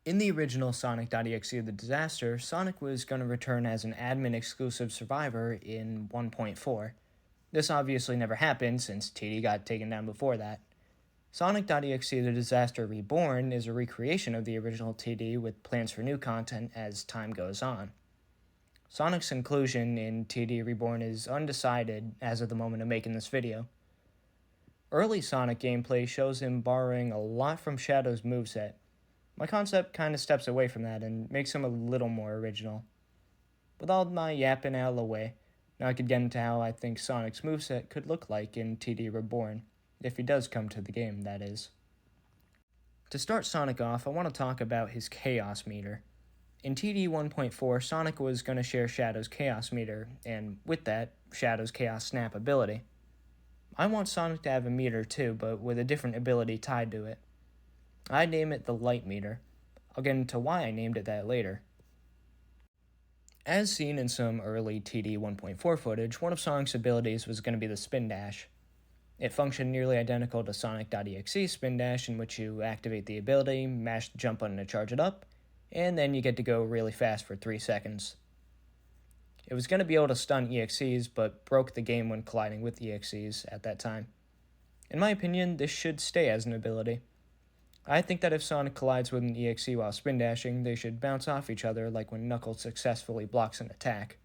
In the original Sonic.EXE The Disaster, Sonic was going to return as an admin-exclusive survivor in 1.4. This obviously never happened since TD got taken down before that. Sonic.EXE The Disaster Reborn is a recreation of the original TD with plans for new content as time goes on. Sonic's inclusion in TD Reborn is undecided as of the moment of making this video. Early Sonic gameplay shows him borrowing a lot from Shadow's moveset. My concept kind of steps away from that and makes him a little more original. With all my yapping out of the way, now I could get into how I think Sonic's moveset could look like in TD Reborn, if he does come to the game, that is. To start Sonic off, I want to talk about his Chaos Meter. In TD 1.4, Sonic was going to share Shadow's Chaos Meter, and with that, Shadow's Chaos Snap ability. I want Sonic to have a meter too, but with a different ability tied to it. I name it the Light Meter. I'll get into why I named it that later. As seen in some early TD 1.4 footage, one of Sonic's abilities was going to be the Spin Dash. It functioned nearly identical to Sonic.EXE Spin Dash, in which you activate the ability, mash the jump button to charge it up, and then you get to go really fast for 3 seconds. It was going to be able to stun EXEs, but broke the game when colliding with EXEs at that time. In my opinion, this should stay as an ability. I think that if Sonic collides with an EXE while spin dashing, they should bounce off each other like when Knuckles successfully blocks an attack.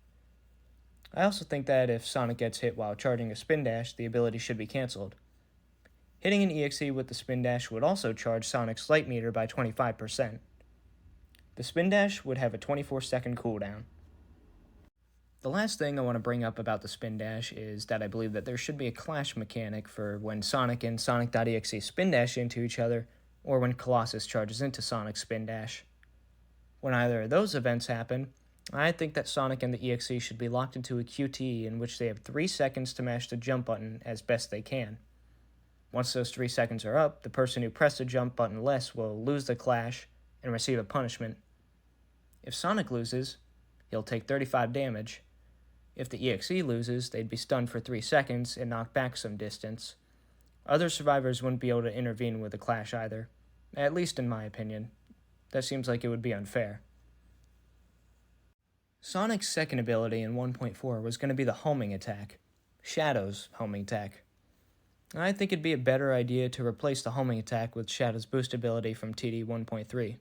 I also think that if Sonic gets hit while charging a spin dash, the ability should be cancelled. Hitting an EXE with the spin dash would also charge Sonic's light meter by 25%. The spin dash would have a 24-second cooldown. The last thing I want to bring up about the spin dash is that I believe that there should be a clash mechanic for when Sonic and Sonic.EXE spin dash into each other, or when Colossus charges into Sonic's spin dash. When either of those events happen, I think that Sonic and the EXE should be locked into a QTE in which they have 3 seconds to mash the jump button as best they can. Once those 3 seconds are up, the person who pressed the jump button less will lose the clash and receive a punishment. If Sonic loses, he'll take 35 damage. If the EXE loses, they'd be stunned for 3 seconds and knocked back some distance. Other survivors wouldn't be able to intervene with the clash either, at least in my opinion. That seems like it would be unfair. Sonic's second ability in 1.4 was going to be the homing attack, Shadow's homing attack. I think it'd be a better idea to replace the homing attack with Shadow's boost ability from TD 1.3.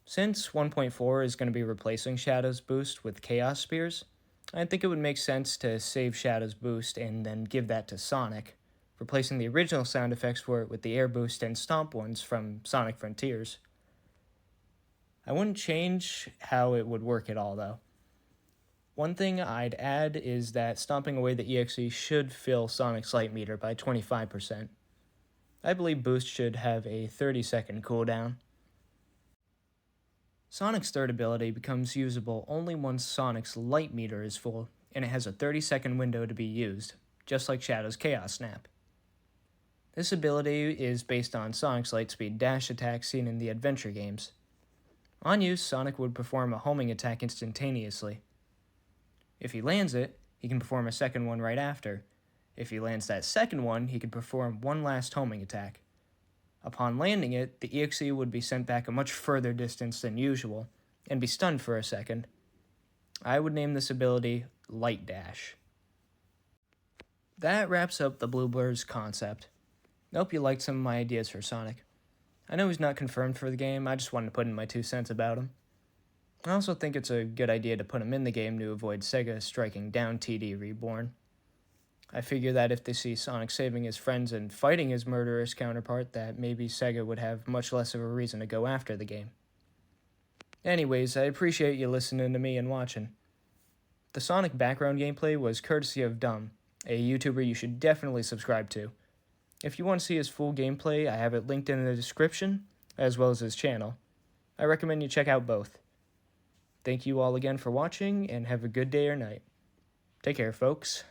Since 1.4 is going to be replacing Shadow's boost with Chaos Spears, I think it would make sense to save Shadow's boost and then give that to Sonic, replacing the original sound effects for it with the air boost and stomp ones from Sonic Frontiers. I wouldn't change how it would work at all, though. One thing I'd add is that stomping away the EXE should fill Sonic's light meter by 25%. I believe boost should have a 30-second cooldown. Sonic's third ability becomes usable only once Sonic's light meter is full, and it has a 30-second window to be used, just like Shadow's Chaos Snap. This ability is based on Sonic's Lightspeed dash attack seen in the adventure games. On use, Sonic would perform a homing attack instantaneously. If he lands it, he can perform a second one right after. If he lands that second one, he can perform one last homing attack. Upon landing it, the EXE would be sent back a much further distance than usual, and be stunned for a second. I would name this ability Light Dash. That wraps up the Bluebird's concept. I hope you liked some of my ideas for Sonic. I know he's not confirmed for the game, I just wanted to put in my 2 cents about him. I also think it's a good idea to put him in the game to avoid Sega striking down TD Reborn. I figure that if they see Sonic saving his friends and fighting his murderous counterpart, that maybe Sega would have much less of a reason to go after the game. Anyways, I appreciate you listening to me and watching. The Sonic background gameplay was courtesy of Dumb, a YouTuber you should definitely subscribe to. If you want to see his full gameplay, I have it linked in the description, as well as his channel. I recommend you check out both. Thank you all again for watching, and have a good day or night. Take care, folks.